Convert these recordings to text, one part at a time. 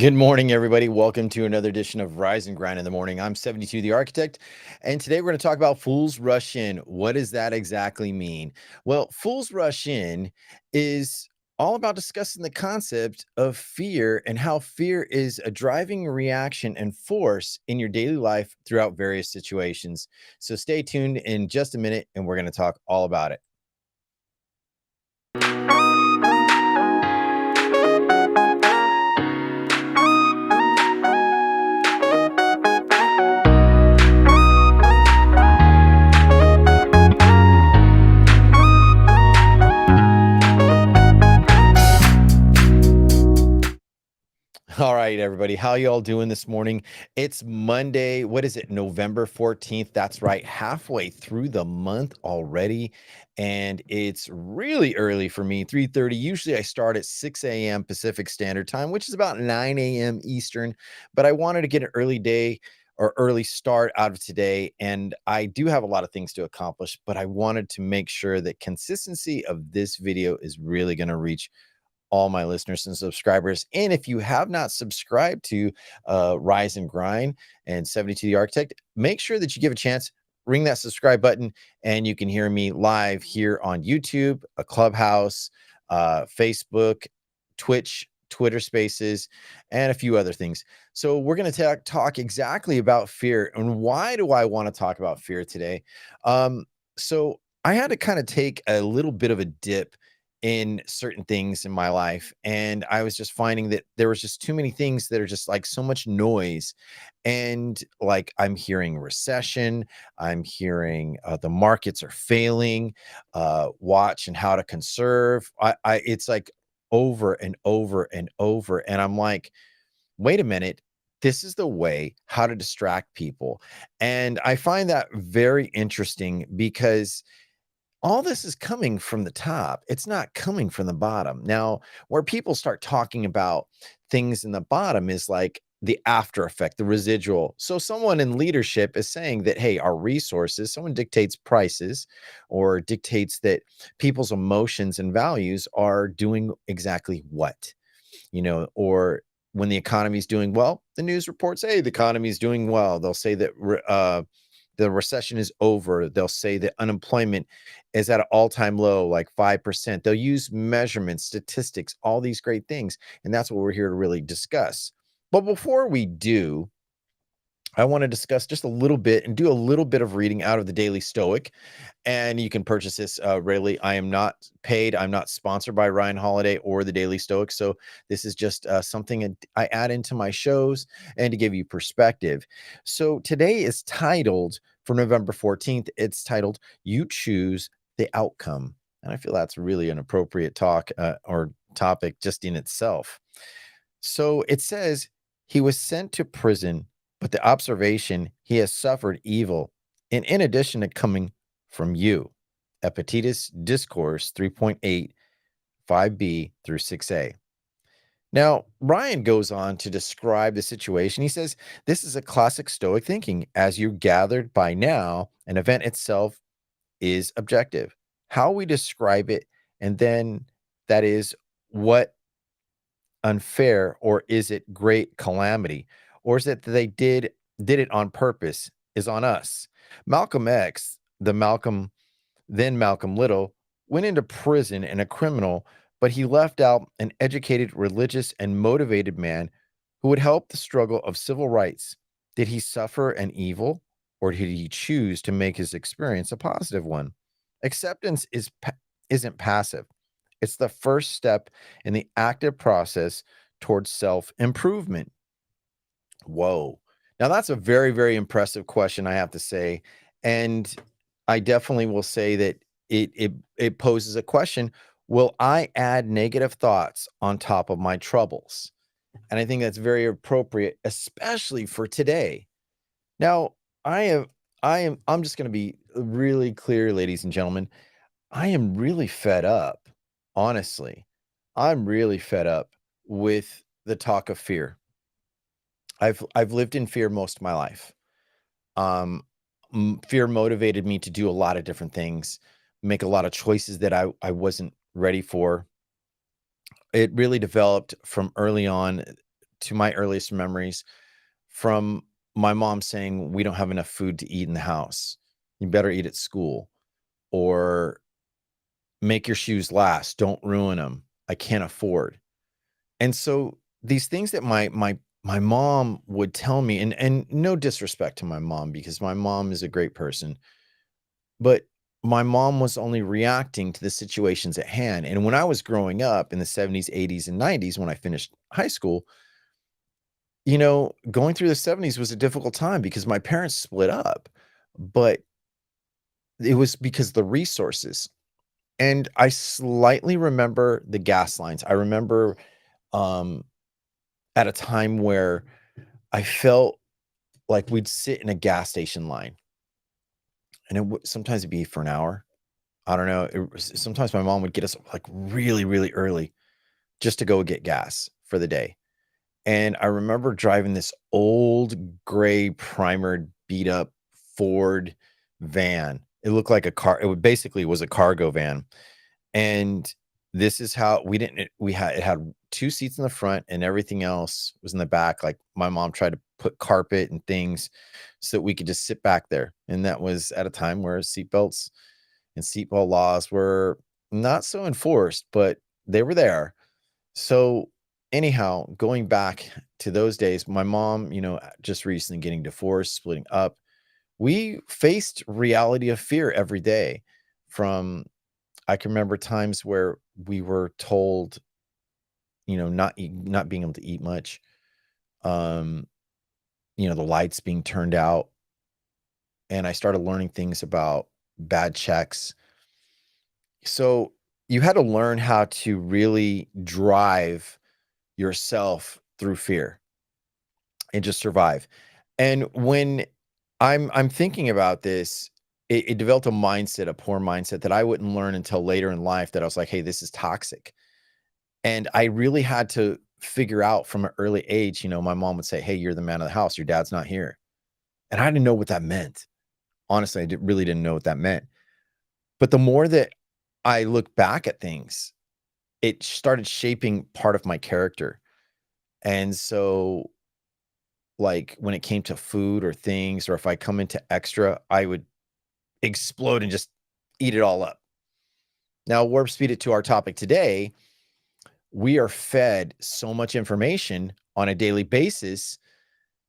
Good morning, everybody. Welcome to another edition of Rise and Grind in the Morning. I'm 72 the Architect, and today we're going to talk about Fools Rush In. What does that exactly mean? Well, Fools Rush In is all about discussing the concept of fear and how fear is a driving reaction and force in your daily life throughout various situations. So stay tuned in just a minute, and we're going to talk all about it. All right, everybody. How y'all doing this morning? It's Monday. What is it? November 14th. That's right. Halfway through the month already. And it's really early for me, 3:30. Usually I start at 6 a.m. Pacific Standard Time, which is about 9 a.m. Eastern. But I wanted to get an early day or early start out of today. And I do have a lot of things to accomplish, but I wanted to make sure that consistency of this video is really going to reach all my listeners and subscribers. And if you have not subscribed to Rise and Grind and 72 the Architect, make sure that you give a chance, ring that subscribe button, and you can hear me live here on YouTube, a Clubhouse, Facebook, Twitch, Twitter Spaces, and a few other things. So we're going to talk exactly about fear. And why do I want to talk about fear today? So I had to kind of take a little bit of a dip in certain things in my life, and I was just finding that there was just too many things that are just like so much noise. And like I'm hearing recession, I'm hearing the markets are failing, watch and how to conserve. It's like over and over and over, and I'm like, wait a minute, this is the way how to distract people. And I find that very interesting because all this is coming from the top. It's not coming from the bottom. Now, where people start talking about things in the bottom is like the after effect, the residual. So someone in leadership is saying that, hey, our resources, someone dictates prices or dictates that people's emotions and values are doing exactly what, or when the economy is doing well, the news reports, hey, the economy is doing well. They'll say that the recession is over. They'll say that unemployment is at an all-time low, like 5%. They'll use measurements, statistics, all these great things. And that's what we're here to really discuss. But before we do, I want to discuss just a little bit and do a little bit of reading out of the Daily Stoic. And you can purchase this readily. I am not paid. I'm not sponsored by Ryan Holiday or the Daily Stoic. So this is just something I add into my shows and to give you perspective. So today is titled, for November 14th, it's titled, You Choose the Outcome. And I feel that's really an appropriate talk or topic just in itself. So it says, he was sent to prison, but the observation, he has suffered evil, and in addition to coming from you. Epictetus Discourse 3.8, 5b through 6a. Now, Ryan goes on to describe the situation. He says, this is a classic Stoic thinking. As you gathered by now, an event itself is objective. How we describe it, and then that is what unfair, or is it great calamity, or is it that they did it on purpose, is on us. Malcolm X, then Malcolm Little, went into prison and a criminal, but he left out an educated, religious, and motivated man who would help the struggle of civil rights. Did he suffer an evil, or did he choose to make his experience a positive one? Acceptance isn't passive. It's the first step in the active process towards self-improvement. Whoa. Now that's a very, very impressive question, I have to say. And I definitely will say that it poses a question. Will I add negative thoughts on top of my troubles? And I think that's very appropriate, especially for today. Now, I'm just going to be really clear, ladies and gentlemen. I am really fed up. Honestly, I'm really fed up with the talk of fear. I've lived in fear most of my life. Fear motivated me to do a lot of different things, make a lot of choices that I wasn't ready for. It really developed from early on to my earliest memories from my mom saying, "We don't have enough food to eat in the house. You better eat at school," or "Make your shoes last. Don't ruin them. I can't afford." And so these things that my mom would tell me, and no disrespect to my mom because my mom is a great person, but my mom was only reacting to the situations at hand. And when I was growing up in the 70s, 80s, and 90s, when I finished high school, going through the 70s was a difficult time because my parents split up, but it was because of the resources. And I slightly remember the gas lines. I remember um, at a time where I felt like we'd sit in a gas station line, and sometimes it'd be for an hour. I don't know. Sometimes my mom would get us like really, really early just to go get gas for the day. And I remember driving this old gray primered beat up Ford van. It looked like a car. Basically was a cargo van. And this is how it had 2 seats in the front and everything else was in the back. Like my mom tried to put carpet and things so that we could just sit back there. And that was at a time where seatbelts and seatbelt laws were not so enforced, but they were there. So anyhow, going back to those days, my mom, just recently getting divorced, splitting up, we faced reality of fear every day. From I can remember times where we were told, not being able to eat much, um, the lights being turned out, and I started learning things about bad checks. So you had to learn how to really drive yourself through fear and just survive. And when I'm thinking about this, it developed a poor mindset that I wouldn't learn until later in life, that I was like, "Hey, this is toxic." And I really had to figure out from an early age, my mom would say, "Hey, you're the man of the house. Your dad's not here." And I didn't know what that meant. Honestly, really didn't know what that meant. But the more that I look back at things, it started shaping part of my character. And so, like, when it came to food or things, or if I come into extra, I would explode and just eat it all up. Now, warp speed it to our topic today. We are fed so much information on a daily basis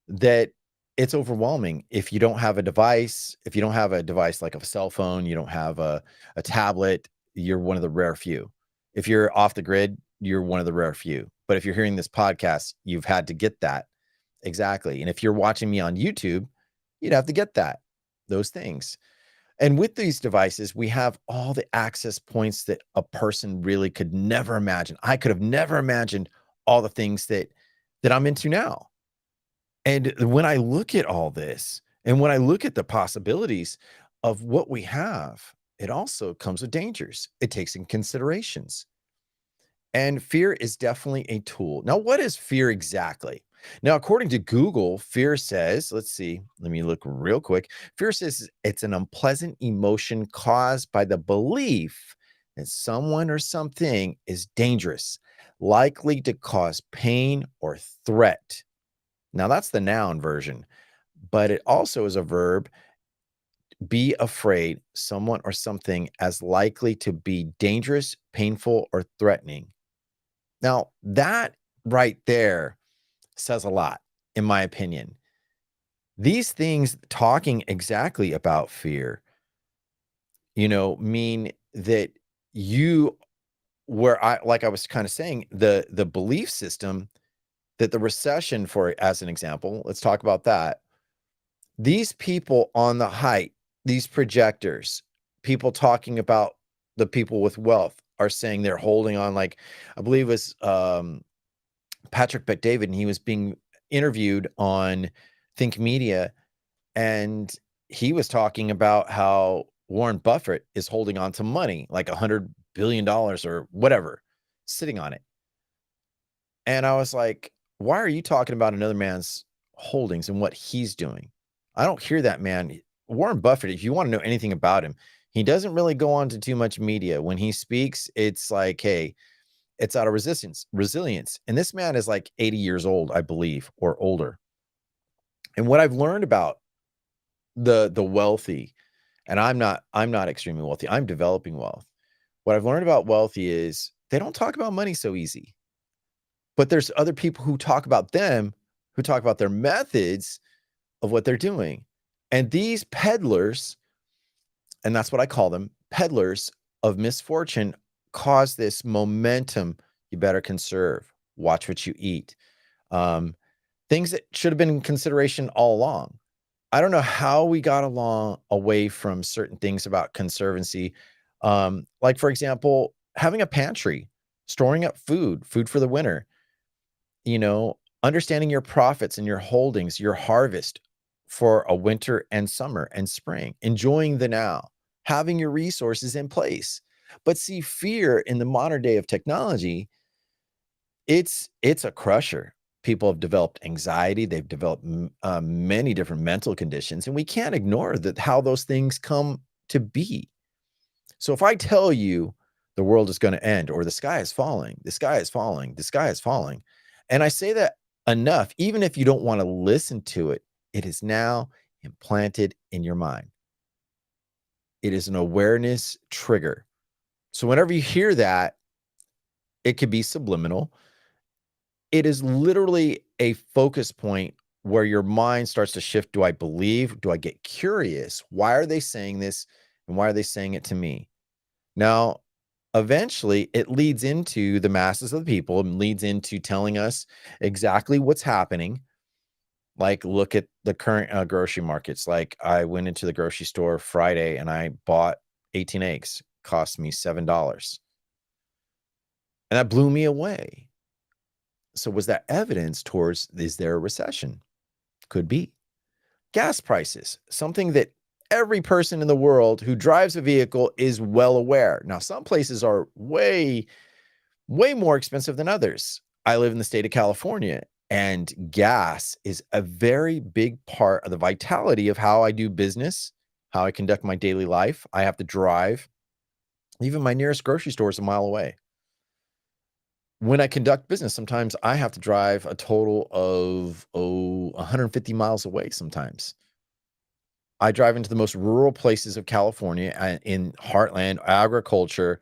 that it's overwhelming. If you don't have a device, like a cell phone, you don't have a tablet, you're one of the rare few. If you're off the grid, you're one of the rare few. But if you're hearing this podcast, you've had to get that. Exactly. And if you're watching me on YouTube, you'd have to get those things. And with these devices, we have all the access points that a person really could never imagine. I could have never imagined all the things that I'm into now. And when I look at all this, and when I look at the possibilities of what we have, it also comes with dangers. It takes in considerations. And fear is definitely a tool. Now, what is fear exactly? Now, according to Google, fear says, let's see, let me look real quick. Fear says it's an unpleasant emotion caused by the belief that someone or something is dangerous, likely to cause pain or threat. Now, that's the noun version, but it also is a verb. Be afraid someone or something as likely to be dangerous, painful, or threatening. Now, that right there says a lot, in my opinion. These things talking exactly about fear, mean that you like I was kind of saying, the belief system that the recession, for as an example, let's talk about that. These people on the height, these projectors, people talking about the people with wealth are saying they're holding on, like I believe it was Patrick Bet-David, and he was being interviewed on Think Media, and he was talking about how Warren Buffett is holding on to money, like $100 billion or whatever, sitting on it. And I was like, why are you talking about another man's holdings and what he's doing? I don't hear that man. Warren Buffett, if you want to know anything about him, he doesn't really go on to too much media. When he speaks, it's like, hey, It's out of resilience. And this man is like 80 years old, I believe, or older. And what I've learned about the wealthy, and I'm not extremely wealthy. I'm developing wealth. What I've learned about wealthy is they don't talk about money so easy. But there's other people who talk about them, who talk about their methods of what they're doing. And these peddlers, and that's what I call them, peddlers of misfortune, cause this momentum you better conserve. Watch what you eat. Um, things that should have been in consideration all along. I don't know how we got along away from certain things about conservancy. Like, for example, having a pantry, storing up food for the winter, understanding your profits and your holdings, your harvest for a winter and summer and spring, enjoying the now, having your resources in place. But see, fear in the modern day of technology, it's a crusher. People have developed anxiety, they've developed many different mental conditions, and we can't ignore that how those things come to be. So if I tell you the world is going to end or the sky is falling, the sky is falling, the sky is falling, and I say that enough, even if you don't want to listen to it, it is now implanted in your mind. It is an awareness trigger. So whenever you hear that, it could be subliminal. It is literally a focus point where your mind starts to shift. Do I believe? Do I get curious? Why are they saying this? And why are they saying it to me? Now, eventually, it leads into the masses of the people and leads into telling us exactly what's happening. Like, look at the current grocery markets. Like, I went into the grocery store Friday and I bought 18 eggs, cost me $7. And that blew me away. So, was that evidence towards is there a recession? Could be. Gas prices, something that every person in the world who drives a vehicle is well aware. Now, some places are way more expensive than others. I live in the state of California, and gas is a very big part of the vitality of how I do business, how I conduct my daily life. I have to drive. Even my nearest grocery store is a mile away. When I conduct business, sometimes I have to drive a total of 150 miles away sometimes. I drive into the most rural places of California in heartland agriculture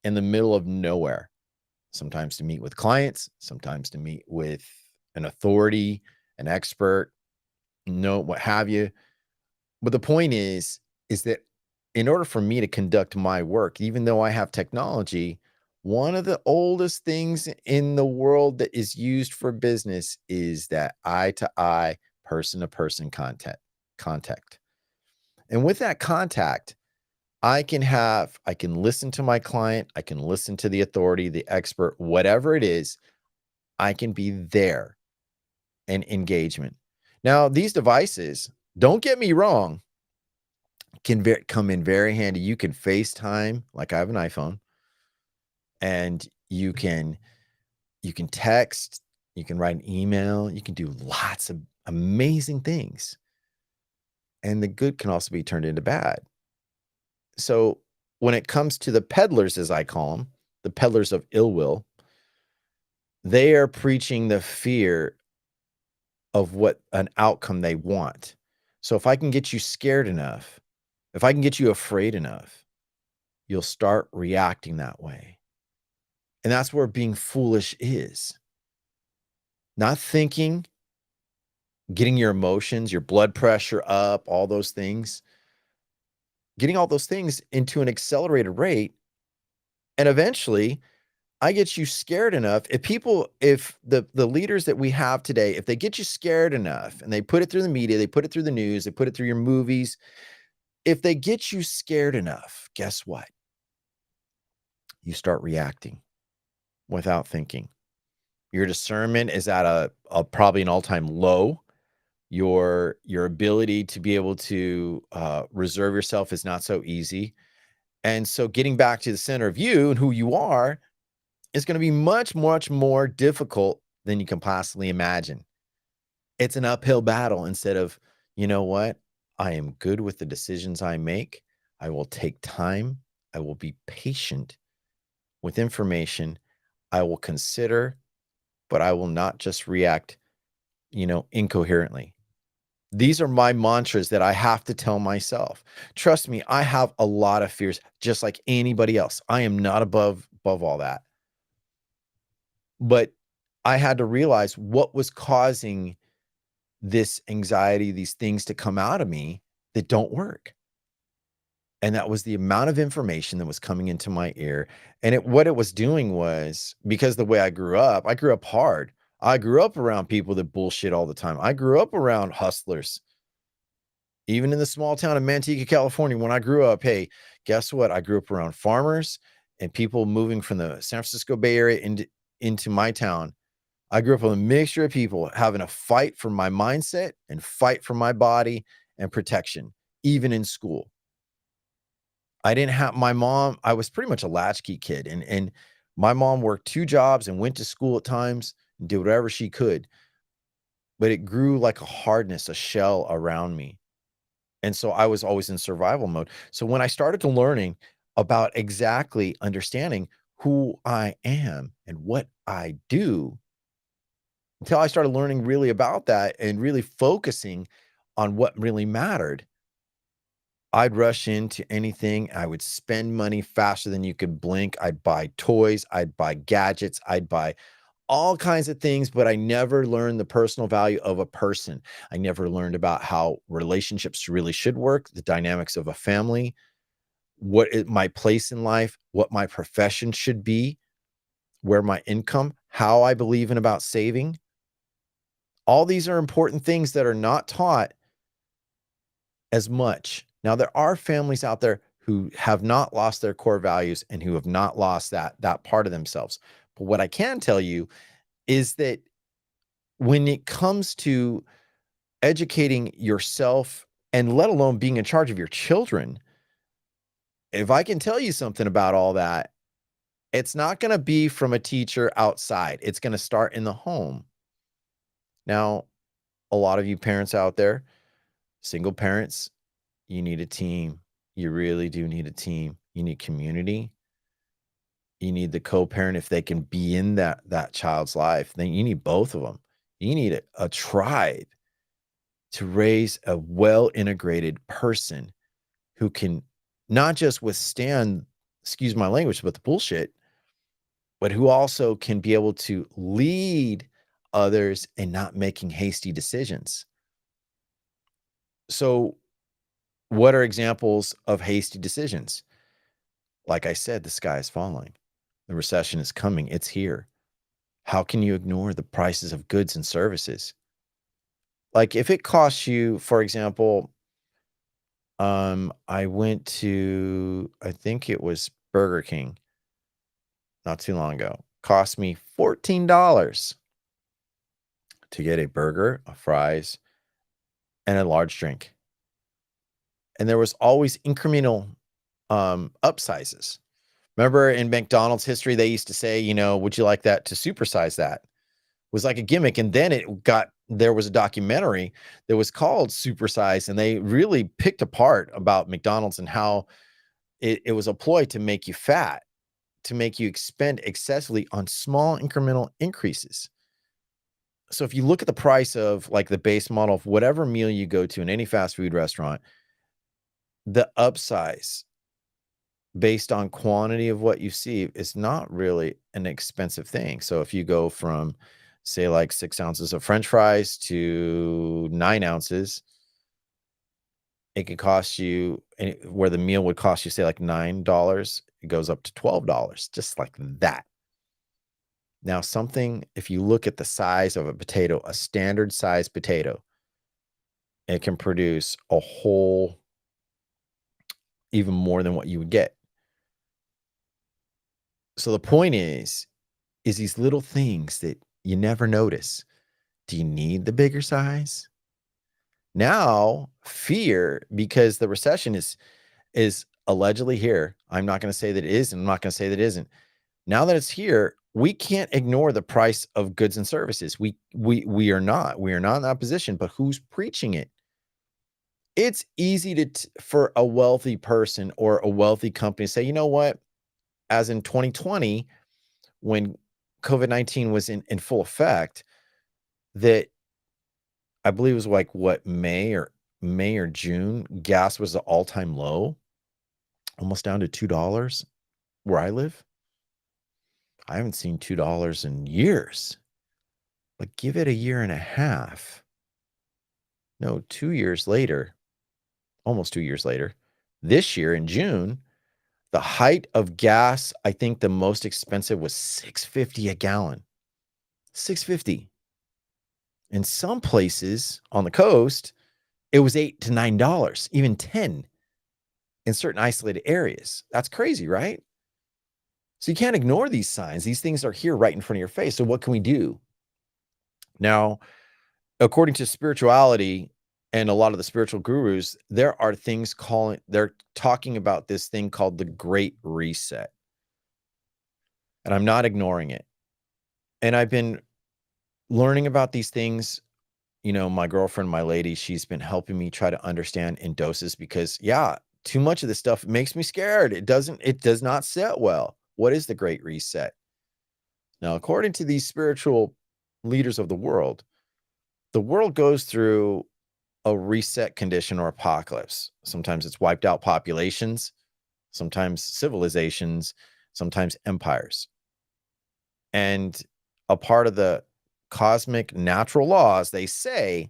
in the middle of nowhere, sometimes to meet with clients, sometimes to meet with an authority, an expert, what have you. But the point is that in order for me to conduct my work, even though I have technology, one of the oldest things in the world that is used for business is that eye to eye, person to person contact. And with that contact, I can listen to my client, I can listen to the authority, the expert, whatever it is, I can be there in engagement. Now, these devices, don't get me wrong, can come in very handy. You can FaceTime, like I have an iPhone, and you can text, you can write an email, you can do lots of amazing things. And the good can also be turned into bad. So when it comes to the peddlers, as I call them, the peddlers of ill will, they are preaching the fear of what an outcome they want. So if I can get you scared enough, if I can get you afraid enough, you'll start reacting that way. And that's where being foolish is. Not thinking, getting your emotions, your blood pressure up, all those things, getting all those things into an accelerated rate. And eventually, I get you scared enough. If the leaders that we have today, if they get you scared enough and they put it through the media, they put it through the news, they put it through your movies, if they get you scared enough, guess what? You start reacting without thinking. Your discernment is at a probably an all-time low. Your ability to be able to reserve yourself is not so easy. And so getting back to the center of you and who you are is going to be much, much more difficult than you can possibly imagine. It's an uphill battle instead of, you know what? I am good with the decisions I make. I will take time. I will be patient with information. I will consider, but I will not just react, incoherently. These are my mantras that I have to tell myself. Trust me, I have a lot of fears just like anybody else. I am not above all that. But I had to realize what was causing this anxiety, these things to come out of me that don't work. And that was the amount of information that was coming into my ear. And what it was doing was, because the way I grew up hard. I grew up around people that bullshit all the time. I grew up around hustlers. Even in the small town of Manteca, California, when I grew up, hey, guess what? I grew up around farmers and people moving from the San Francisco Bay Area into my town. I grew up with a mixture of people having a fight for my mindset and fight for my body and protection, even in school. I didn't have my mom. I was pretty much a latchkey kid, and my mom worked 2 jobs and went to school at times and did whatever she could, but it grew like a hardness, a shell around me. And so I was always in survival mode. So when I started to learning about exactly understanding who I am and what I do, until I started learning really about that and really focusing on what really mattered, I'd rush into anything. I would spend money faster than you could blink. I'd buy toys, I'd buy gadgets, I'd buy all kinds of things, but I never learned the personal value of a person. I never learned about how relationships really should work, the dynamics of a family, my place in life, what my profession should be, where my income, how I believe in about saving. All these are important things that are not taught as much. Now, there are families out there who have not lost their core values and who have not lost that part of themselves. But what I can tell you is that when it comes to educating yourself and let alone being in charge of your children, if I can tell you something about all that, it's not going to be from a teacher outside. It's going to start in the home. Now, a lot of you parents out there, single parents, you need a team. You really do need a team. You need community. You need the co-parent if they can be in that child's life. Then you need both of them. You need a tribe to raise a well-integrated person who can not just withstand, excuse my language, but the bullshit, but who also can be able to lead others and not making hasty decisions. So, what are examples of hasty decisions? Like I said, the sky is falling. The recession is coming. It's here. How can you ignore the prices of goods and services? Like if it costs you, for example, I went to, I think it was Burger King not too long ago. Cost me $14 to get a burger, a fries, and a large drink. And there was always incremental upsizes. Remember in McDonald's history, they used to say, would you like that to supersize that? It was like a gimmick. And then there was a documentary that was called Supersize, and they really picked apart about McDonald's and how it was a ploy to make you fat, to make you expend excessively on small incremental increases. So if you look at the price of like the base model of whatever meal you go to in any fast food restaurant, the upsize based on quantity of what you see is not really an expensive thing. So if you go from, say, like 6 ounces of French fries to 9 ounces, it could cost you, where the meal would cost you, say, like $9, it goes up to $12, just like that. Now, if you look at the size of a potato, a standard size potato, it can produce a whole, even more than what you would get. So the point is these little things that you never notice. Do you need the bigger size? Now, fear, because the recession is allegedly here. I'm not going to say that it is, and I'm not going to say that it isn't. Now that it's here, we can't ignore the price of goods and services. We are not. We are not in that position, but who's preaching it? It's easy for a wealthy person or a wealthy company to say, you know what? As in 2020, when COVID-19 was in full effect, that I believe it was like what, May or June, gas was the all-time low, almost down to $2 where I live. I haven't seen $2 in years, but give it a year and a half. No, 2 years later, almost 2 years later, this year in June, the height of gas, I think the most expensive was $6.50 a gallon. $6.50. In some places on the coast, it was $8 to $9, even 10 in certain isolated areas. That's crazy, right? So you can't ignore these signs. These things are here right in front of your face. So what can we do? Now, according to spirituality and a lot of the spiritual gurus, there are things they're talking about this thing called the Great Reset. And I'm not ignoring it. And I've been learning about these things. My girlfriend, my lady, she's been helping me try to understand in doses because, yeah, too much of this stuff makes me scared. It does not set well. What is the Great Reset? Now, according to these spiritual leaders of the world goes through a reset condition or apocalypse. Sometimes it's wiped out populations, sometimes civilizations, sometimes empires. And a part of the cosmic natural laws, they say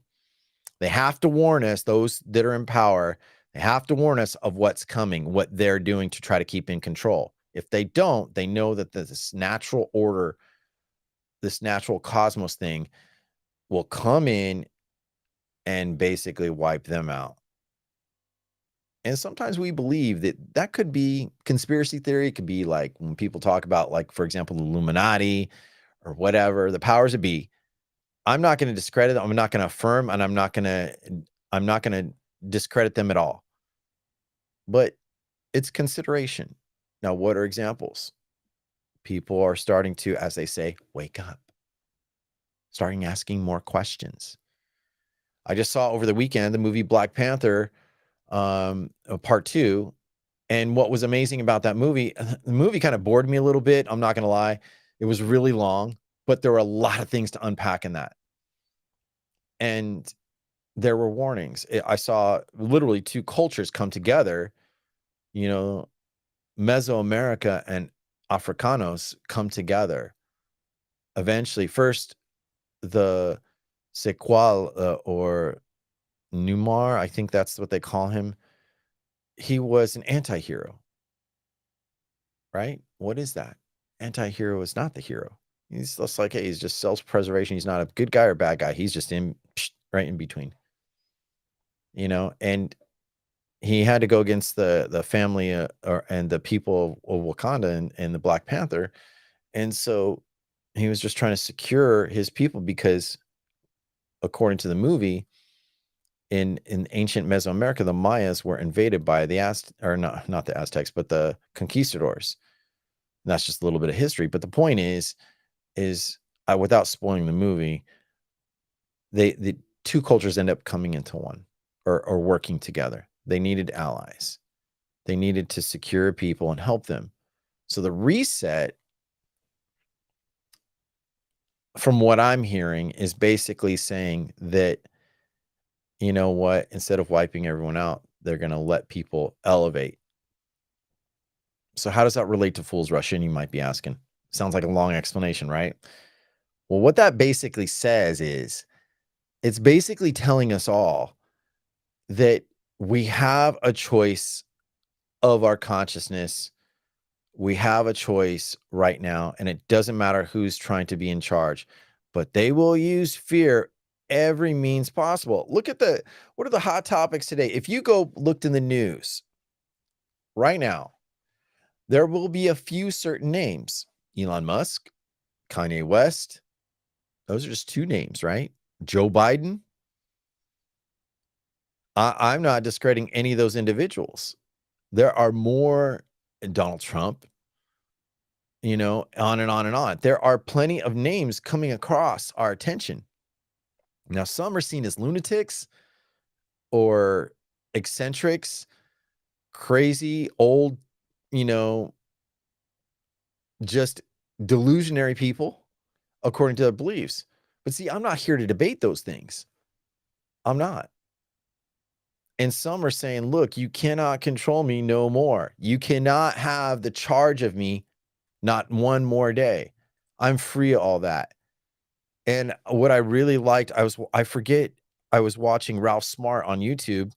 they have to warn us, those that are in power, they have to warn us of what's coming, what they're doing to try to keep in control. If they don't, they know that this natural order, this natural cosmos thing will come in and basically wipe them out. And sometimes we believe that could be conspiracy theory. It could be like when people talk about, like, for example, the Illuminati or whatever, the powers that be. I'm not going to discredit them. I'm not going to affirm, and I'm not going to discredit them at all. But it's consideration. Now, what are examples? People are starting to, as they say, wake up, starting asking more questions. I just saw over the weekend the movie Black Panther, part 2. And what was amazing about that movie, the movie kind of bored me a little bit. I'm not going to lie. It was really long, but there were a lot of things to unpack in that. And there were warnings. I saw literally two cultures come together, Mesoamerica and Africanos come together. Eventually, first, the Sequal or Numar, I think that's what they call him. He was an anti-hero, right? What is that? Anti-hero is not the hero. He's just like, hey, he's just self-preservation. He's not a good guy or bad guy. He's just right in between, and he had to go against the family and the people of Wakanda and the Black Panther. And so he was just trying to secure his people because, according to the movie, in ancient Mesoamerica, the Mayas were invaded by the not the Aztecs, but the conquistadors. And that's just a little bit of history. But the point is without spoiling the movie, the two cultures end up coming into one or working together. They needed allies. They needed to secure people and help them. So the reset, from what I'm hearing, is basically saying that, you know what, instead of wiping everyone out, they're going to let people elevate. So how does that relate to Fool's Rush In, you might be asking? Sounds like a long explanation, right? Well, what that basically says is, it's basically telling us all that we have a choice of our consciousness. We have a choice right now, and it doesn't matter who's trying to be in charge, but they will use fear every means possible. Look at what are the hot topics today? If you go looked in the news right now, there will be a few certain names. Elon Musk, Kanye West. Those are just two names, right? Joe Biden. I'm not discrediting any of those individuals. There are more. Donald Trump, on and on and on. There are plenty of names coming across our attention. Now, some are seen as lunatics or eccentrics, crazy, old, just delusionary people according to their beliefs. But see, I'm not here to debate those things. I'm not. And some are saying, look, you cannot control me no more. You cannot have the charge of me not one more day. I'm free of all that. And what I really liked, I was watching Ralph Smart on YouTube,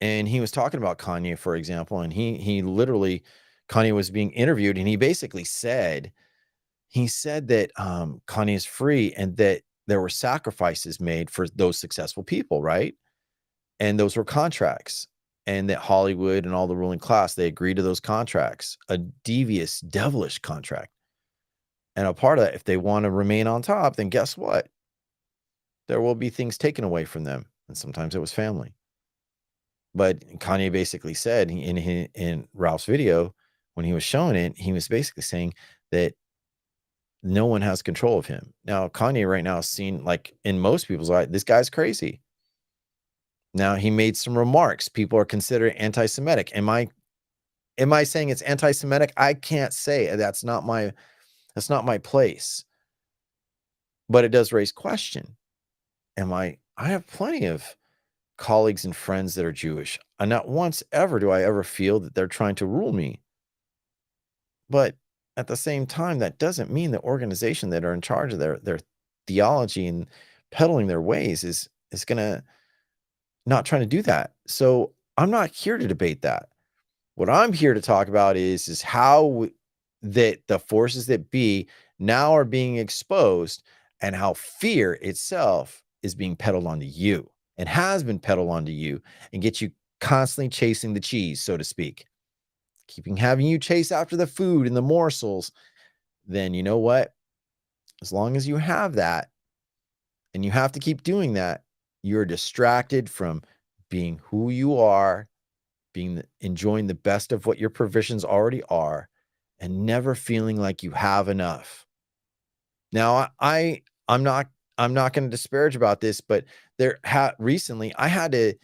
and he was talking about Kanye, for example, and he literally, Kanye was being interviewed, and he basically said, that Kanye is free and that there were sacrifices made for those successful people, right? And those were contracts, and that Hollywood and all the ruling class, they agreed to those contracts, a devious, devilish contract. And a part of that, if they want to remain on top, then guess what? There will be things taken away from them. And sometimes it was family. But Kanye basically said in Ralph's video, when he was showing it, he was basically saying that no one has control of him. Now, Kanye right now is seen, like, in most people's eyes, this guy's crazy. Now, he made some remarks. People are considering anti-Semitic. Am I saying it's anti-Semitic? I can't say. That's not my place. But it does raise question. I have plenty of colleagues and friends that are Jewish, and not once ever do I ever feel that they're trying to rule me. But at the same time, that doesn't mean the organization that are in charge of their theology and peddling their ways is gonna not trying to do that. So I'm not here to debate that. What I'm here to talk about is how that the forces that be now are being exposed, and how fear itself is being peddled onto you and has been peddled onto you, and get you constantly chasing the cheese, so to speak, having you chase after the food and the morsels. Then you know what? As long as you have that, and you have to keep doing that, you're distracted from being who you are, enjoying the best of what your provisions already are, and never feeling like you have enough. Now, I'm not going to disparage about this, but recently I had to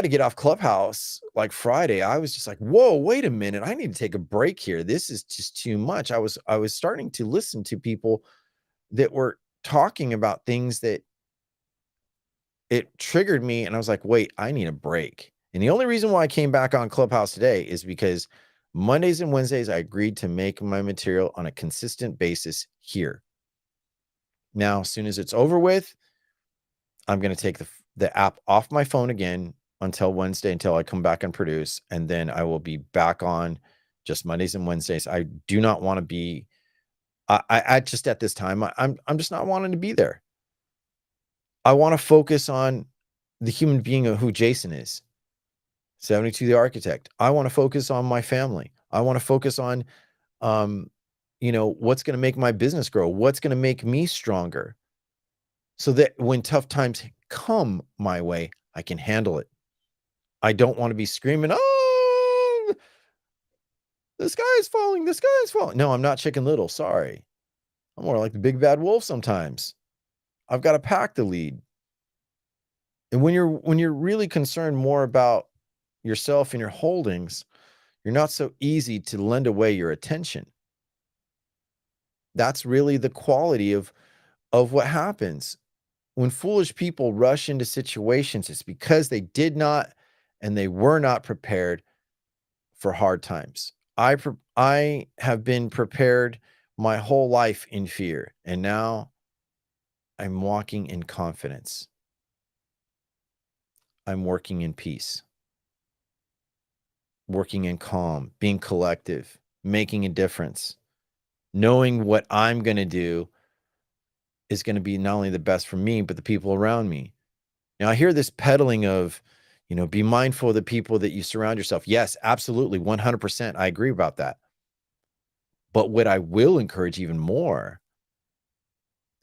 get off Clubhouse like Friday. I was just like, whoa, wait a minute. I need to take a break here. This is just too much. I was starting to listen to people that were talking about things that it triggered me. And I was like, wait, I need a break. And the only reason why I came back on Clubhouse today is because Mondays and Wednesdays, I agreed to make my material on a consistent basis here. Now, as soon as it's over with, I'm going to take the app off my phone again until Wednesday, until I come back and produce. And then I will be back on just Mondays and Wednesdays. I do not want to be, I just at this time, I'm just not wanting to be there. I want to focus on the human being of who Jason is. 72 the architect. I want to focus on my family. I want to focus on, what's going to make my business grow, what's going to make me stronger, so that when tough times come my way, I can handle it. I don't want to be screaming, oh, the sky is falling, the sky is falling. No, I'm not Chicken Little. Sorry. I'm more like the big bad wolf sometimes. I've got a pack to lead. And when you're really concerned more about yourself and your holdings, you're not so easy to lend away your attention. That's really the quality of what happens. When foolish people rush into situations, it's because they did not and they were not prepared for hard times. I have been prepared my whole life in fear, and now I'm walking in confidence. I'm working in peace, working in calm, being collective, making a difference, knowing what I'm going to do is going to be not only the best for me, but the people around me. Now, I hear this peddling of, be mindful of the people that you surround yourself. Yes, absolutely. 100%. I agree about that. But what I will encourage even more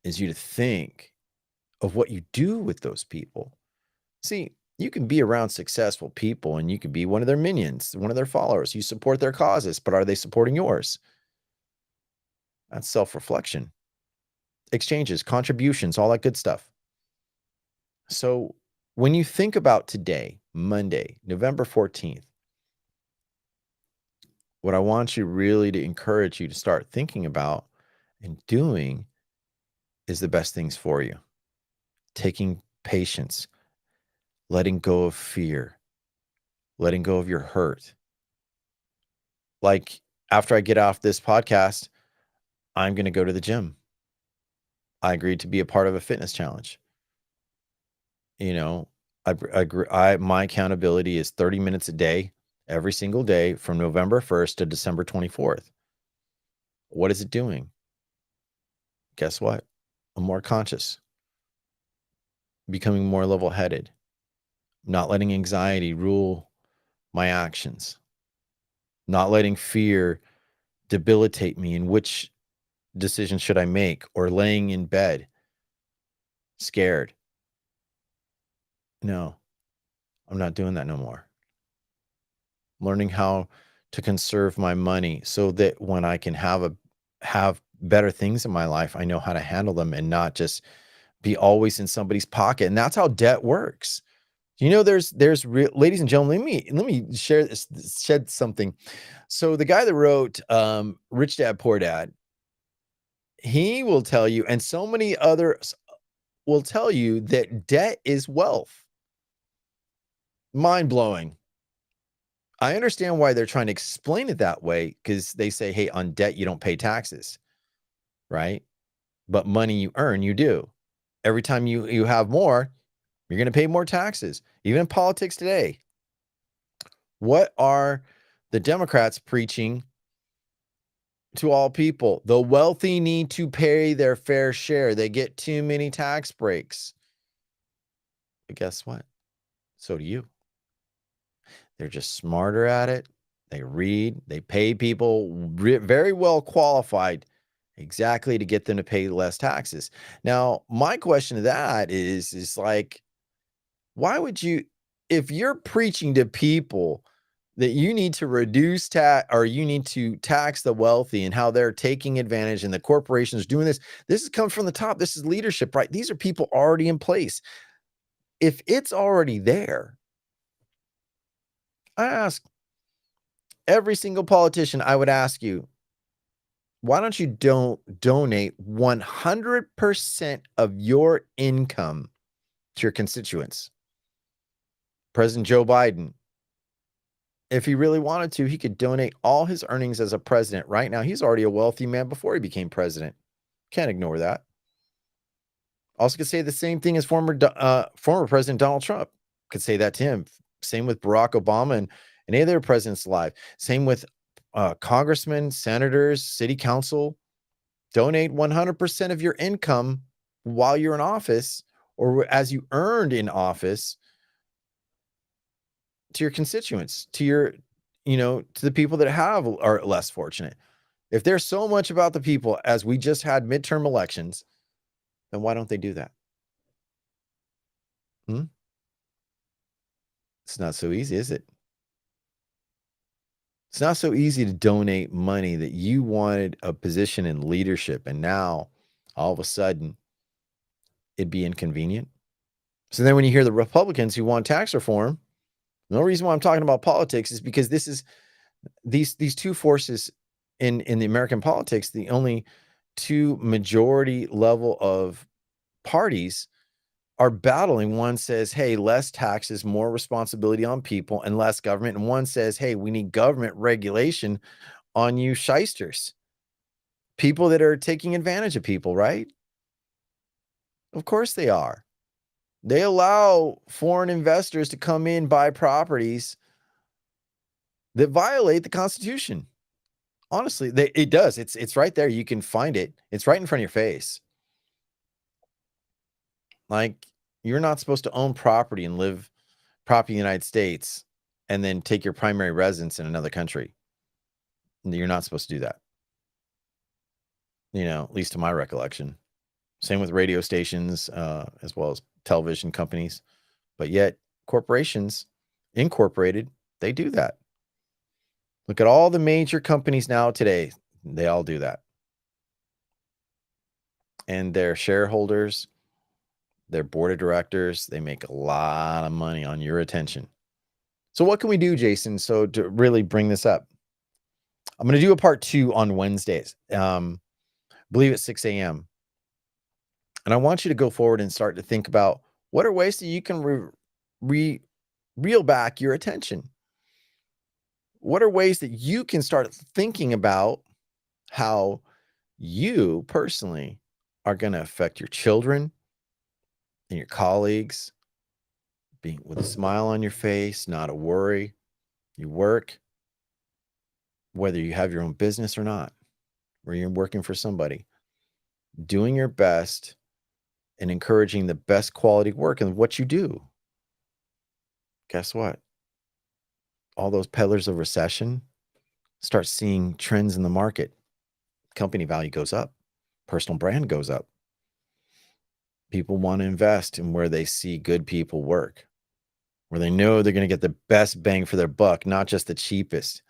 is you to think of what you do with those people. See, you can be around successful people and you can be one of their minions, one of their followers. You support their causes, but are they supporting yours? That's self-reflection, exchanges, contributions, all that good stuff. So when you think about today, Monday, November 14th, What I want you really to encourage you to start thinking about and doing is the best things for you. Taking patience, letting go of fear, letting go of your hurt. Like after I get off this podcast, I'm going to go to the gym. I agreed to be a part of a fitness challenge. You know, my accountability is 30 minutes a day, every single day from November 1st to December 24th. What is it doing? Guess what? I'm more conscious, becoming more level-headed, not letting anxiety rule my actions, not letting fear debilitate me in which decision should I make, or laying in bed scared. No, I'm not doing that no more. Learning how to conserve my money so that when I can have better things in my life, I know how to handle them and not just be always in somebody's pocket. And that's how debt works. You know, there's ladies and gentlemen, let me share this, shed something. So the guy that wrote Rich Dad Poor Dad, he will tell you, and so many others will tell you, that debt is wealth. Mind blowing. I understand why they're trying to explain it that way, because they say, hey, on debt, you don't pay taxes, right? But money you earn, you do. Every time you have more, you're going to pay more taxes. Even in politics today, what are the Democrats preaching to all people? The wealthy need to pay their fair share. They get too many tax breaks. But guess what? So do you. They're just smarter at it. They read, they pay people very well qualified exactly to get them to pay less taxes. Now, my question to that is like, why would you, if you're preaching to people that you need to reduce tax, or you need to tax the wealthy and how they're taking advantage and the corporations doing this comes from the top. This is leadership, right? These are people already in place. If it's already there, I ask every single politician, I would ask you, why don't you donate 100% of your income to your constituents? President Joe Biden, if he really wanted to, he could donate all his earnings as a president. Right now, he's already a wealthy man before he became president. Can't ignore that. Also could say the same thing as former President Donald Trump. Could say that to him. Same with Barack Obama and any other presidents alive. Same with congressmen, senators, city council. Donate 100% of your income while you're in office, or as you earned in office, to your constituents, to your, to the people that are less fortunate. If there's so much about the people, as we just had midterm elections, then why don't they do that? It's not so easy, is it? It's not so easy to donate money that you wanted a position in leadership, and now all of a sudden it'd be inconvenient. So then when you hear the Republicans who want tax reform, the only reason why I'm talking about politics is because this is these two forces in the American politics, the only two majority level of parties are battling. One says, hey, less taxes, more responsibility on people, and less government. And one says, hey, we need government regulation on you shysters, people that are taking advantage of people, right? Of course they are. They allow foreign investors to come in, buy properties that violate the Constitution. Honestly, it does. It's right there. You can find it. It's right in front of your face. Like, you're not supposed to own property and live property in the United States and then take your primary residence in another country. You're not supposed to do that. At least to my recollection. Same with radio stations, as well as television companies. But yet, corporations, incorporated, they do that. Look at all the major companies now today. They all do that. And their shareholders, their board of directors, they make a lot of money on your attention. So what can we do, Jason, so to really bring this up? I'm going to do a part 2 on Wednesdays. Believe it's 6 a.m. And I want you to go forward and start to think about what are ways that you can reel back your attention. What are ways that you can start thinking about how you personally are going to affect your children and your colleagues, being with a smile on your face, not a worry. You work, whether you have your own business or not, or you're working for somebody, doing your best and encouraging the best quality work in what you do. Guess what? All those peddlers of recession start seeing trends in the market. Company value goes up, personal brand goes up. People want to invest in where they see good people work, where they know they're going to get the best bang for their buck, not just the cheapest.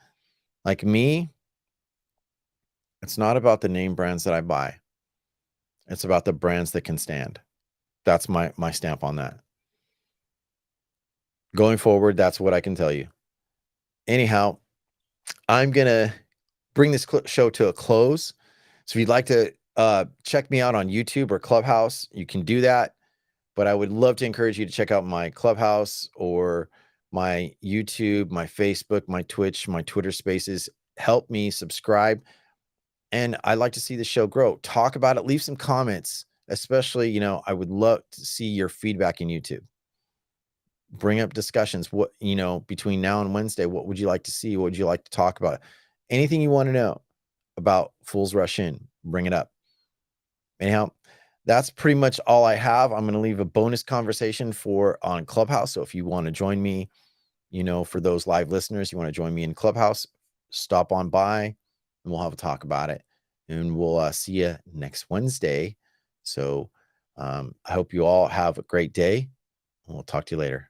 Like me, it's not about the name brands that I buy. It's about the brands that can stand. That's my stamp on that. Going forward, that's what I can tell you. Anyhow, I'm going to bring this show to a close. So if you'd like to check me out on YouTube or Clubhouse, you can do that. But I would love to encourage you to check out my Clubhouse or my YouTube, my Facebook, my Twitch, my Twitter Spaces. Help me subscribe. And I'd like to see the show grow. Talk about it. Leave some comments. Especially, I would love to see your feedback in YouTube. Bring up discussions. What, between now and Wednesday, what would you like to see? What would you like to talk about? Anything you want to know about Fools Rush In, bring it up. Anyhow, that's pretty much all I have. I'm going to leave a bonus conversation on Clubhouse. So if you want to join me, for those live listeners, you want to join me in Clubhouse, stop on by and we'll have a talk about it. And we'll see you next Wednesday. So I hope you all have a great day and we'll talk to you later.